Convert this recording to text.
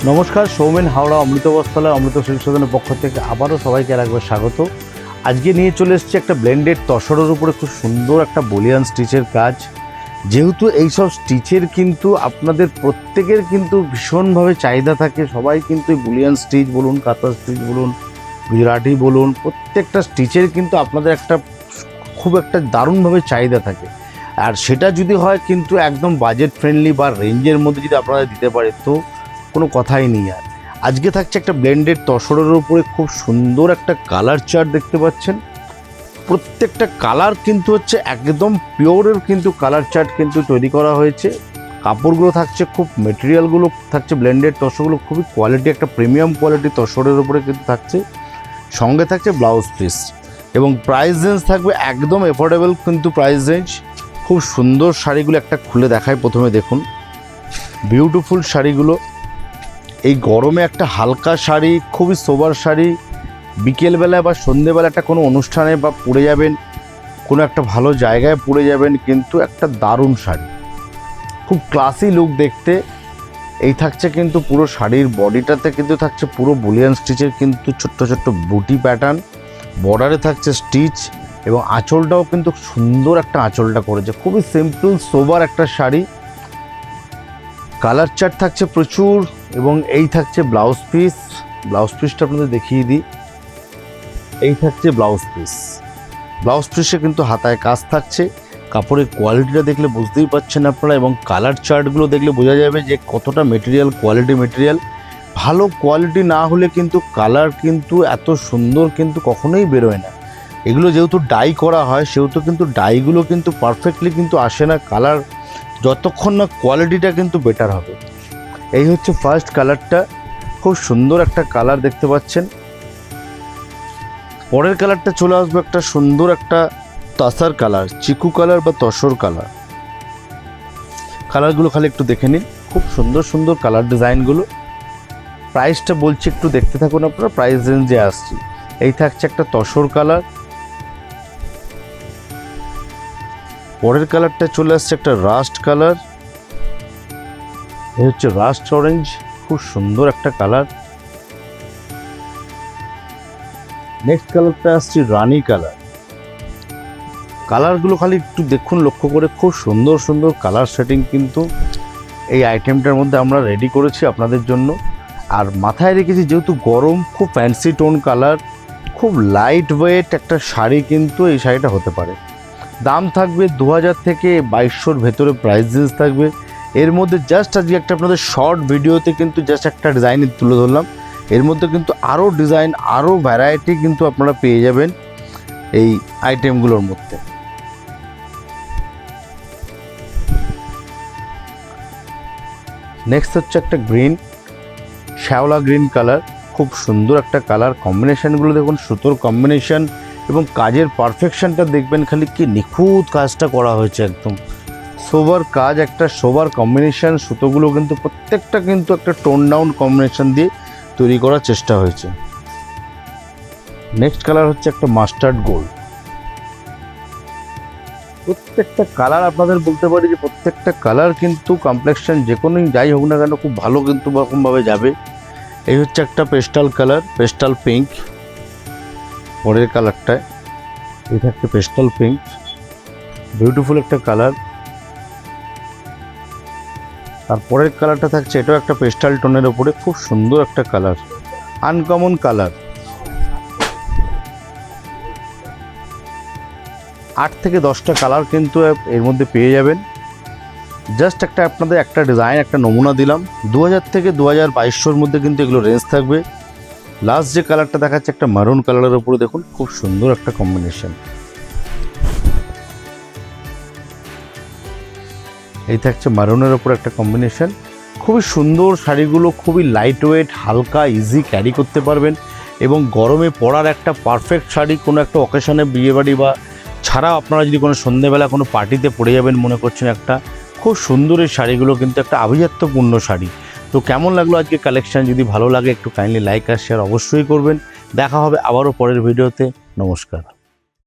নমস্কার, সৌমেন হাওড়া অমৃত বস্ত্রালয় অমৃত সিল্ক সদনের পক্ষ থেকে আবারও সবাইকে আরেকবার স্বাগত। আজকে নিয়ে চলে এসেছি একটা ব্লেন্ডেড তসরের উপরে খুব সুন্দর একটা বলিয়ান স্টিচের কাজ। যেহেতু এইসব স্টিচের কিন্তু আপনাদের প্রত্যেকের কিন্তু ভীষণভাবে চাহিদা থাকে, সবাই কিন্তু বলিয়ান স্টিচ বলুন, কাঁথা স্টিচ বলুন, গুজরাটি বলুন, প্রত্যেকটা স্টিচের কিন্তু আপনাদের একটা খুব একটা দারুণভাবে চাহিদা থাকে। আর সেটা যদি হয় কিন্তু একদম বাজেট ফ্রেন্ডলি বা রেঞ্জের মধ্যে যদি আপনারা দিতে পারে তো কোনো কথাই নেই। আর আজকে থাকছে একটা ব্লেন্ডেড তসরের উপরে খুব সুন্দর একটা কালার চার্ট দেখতে পাচ্ছেন। প্রত্যেকটা কালার কিন্তু হচ্ছে একদম পিওরের কিন্তু কালার চার্ট কিন্তু তৈরি করা হয়েছে। কাপড়গুলো থাকছে খুব, মেটেরিয়ালগুলো থাকছে ব্লেন্ডেড তসরগুলো খুবই কোয়ালিটি, একটা প্রিমিয়াম কোয়ালিটি তসরের উপরে কিন্তু থাকছে। সঙ্গে থাকছে ব্লাউজ পিস এবং প্রাইস রেঞ্জ থাকবে একদম অ্যাফোর্ডেবল কিন্তু প্রাইস রেঞ্জ। খুব সুন্দর শাড়িগুলো একটা খুলে দেখায়। প্রথমে দেখুন বিউটিফুল শাড়িগুলো, এই গরমে একটা হালকা শাড়ি, খুবই সোবার শাড়ি, বিকেলবেলা বা সন্ধেবেলা একটা কোনো অনুষ্ঠানে বা পরে যাবেন, কোনো একটা ভালো জায়গায় পরে যাবেন, কিন্তু একটা দারুণ শাড়ি, খুব ক্লাসি লুক দেখতে। এই থাকছে কিন্তু পুরো শাড়ির বডিটাতে কিন্তু থাকছে পুরো বুলিয়ান স্টিচের কিন্তু ছোট্ট ছোট্ট বুটি প্যাটার্ন, বর্ডারে থাকছে স্টিচ এবং আঁচলটাও কিন্তু সুন্দর একটা আঁচলটা করেছে। খুবই সিম্পল সোবার একটা শাড়ি। কালার চার্ট থাকছে প্রচুর এবং এই থাকছে ব্লাউজ পিস। ব্লাউজ পিসটা আপনাদের দেখিয়ে দিই। এই থাকছে ব্লাউজ পিস। ব্লাউজ পিসে কিন্তু হাতায় কাজ থাকছে। কাপড়ের কোয়ালিটিটা দেখলে বুঝতেই পারছেন আপনারা এবং কালার চার্টগুলো দেখলে বোঝা যাবে যে কতটা মেটেরিয়াল, কোয়ালিটি মেটেরিয়াল। ভালো কোয়ালিটি না হলে কিন্তু কালার কিন্তু এত সুন্দর কিন্তু কখনোই বেরোয় না। এগুলো যেহেতু ডাই করা হয় সেহেতু কিন্তু ডাইগুলো কিন্তু পারফেক্টলি কিন্তু আসে না, কালার যতক্ষণ না কোয়ালিটিটা কিন্তু বেটার হবে। এই হচ্ছে ফার্স্ট কালারটা, খুব সুন্দর একটা কালার দেখতে পাচ্ছেন। পরের কালারটা চলে আসবে একটা সুন্দর একটা তাসার কালার, চিকু কালার বা তসর কালার। কালারগুলো খালি একটু দেখে নিন, খুব সুন্দর সুন্দর কালার ডিজাইনগুলো। প্রাইসটা বলছি একটু দেখতে থাকুন আপনারা, প্রাইস রেঞ্জে আসছি। এই থাকছে একটা তসর কালার। পরের কালারটা চলে আসছে একটা রাস্ট কালার। এই হচ্ছে রাস্ট অরেঞ্জ, খুব সুন্দর একটা কালার। নেক্সট কালারটা আসছে রানী কালার। কালারগুলো খালি একটু দেখুন লক্ষ্য করে, খুব সুন্দর সুন্দর কালার সেটিং কিন্তু এই আইটেমটার মধ্যে আমরা রেডি করেছি আপনাদের জন্য। আর মাথায় রেখেছি যেহেতু গরম, খুব ফ্যান্সি টোন কালার, খুব লাইট ওয়েট একটা শাড়ি কিন্তু এই শাড়িটা হতে পারে। দাম থাকবে 2000 থেকে 2200-র ভেতরে প্রাইস রেঞ্জ থাকবে। এর মধ্যে জাস্ট আজকে একটা আপনাদের শর্ট ভিডিওতে কিন্তু জাস্ট একটা ডিজাইন তুলে ধরলাম। এর মধ্যে কিন্তু আরও ডিজাইন, আরও ভ্যারাইটি কিন্তু আপনারা পেয়ে যাবেন এই আইটেমগুলোর মধ্যে। নেক্সট হচ্ছে একটা গ্রিন, শ্যাওলা গ্রিন কালার, খুব সুন্দর একটা কালার। কম্বিনেশানগুলো দেখুন, সুতোর কম্বিনেশান এবং কাজের পারফেকশনটা দেখবেন খালি কি নিখুঁত কাজটা করা হয়েছে, একদম সোবার কাজ, একটা সোবার কম্বিনেশান। সুতোগুলো কিন্তু প্রত্যেকটা কিন্তু একটা টোন ডাউন কম্বিনেশান দিয়ে তৈরি করার চেষ্টা হয়েছে। নেক্সট কালার হচ্ছে একটা মাস্টার্ড গোল্ড। প্রত্যেকটা কালার আপনাদের বলতে পারি যে প্রত্যেকটা কালার কিন্তু কমপ্লেক্সন যে কোনো যাই হোক না কেন খুব ভালো কিন্তু রকমভাবে যাবে। এই হচ্ছে একটা পেস্টাল কালার, পেস্টাল পিঙ্ক। পরের কালারটায় এটা একটা পেস্টাল পিঙ্ক, বিউটিফুল একটা কালার। তারপরের কালারটা থাকছে এটাও একটা পেস্টাল টোনের ওপরে, খুব সুন্দর একটা কালার, আনকমন কালার। 8 থেকে 10টা কালার কিন্তু এর মধ্যে পেয়ে যাবেন। জাস্ট একটা আপনাদের একটা ডিজাইন, একটা নমুনা দিলাম। 2000 থেকে 2200-র মধ্যে কিন্তু এগুলো রেঞ্জ থাকবে। লাস্ট যে কালারটা দেখাচ্ছে একটা মারুন কালারের উপরে, দেখুন খুব সুন্দর একটা কম্বিনেশন। এই থাকছে মারুনের ওপর একটা কম্বিনেশন। খুবই সুন্দর শাড়িগুলো, খুবই লাইট ওয়েট, হালকা, ইজি ক্যারি করতে পারবেন এবং গরমে পরার একটা পারফেক্ট শাড়ি। কোনো একটা অকেশনে, বিয়েবাড়ি বা ছাড়া আপনারা যদি কোনো সন্ধ্যেবেলা কোনো পার্টিতে পরে যাবেন মনে করছেন, একটা খুব সুন্দর এই শাড়িগুলো কিন্তু একটা আভিজাত্যপূর্ণ শাড়ি। তো কেমন লাগলো আজকে কালেকশান? যদি ভালো লাগে একটু কাইন্ডলি লাইক আর শেয়ার অবশ্যই করবেন। দেখা হবে আবারও পরের ভিডিওতে। নমস্কার।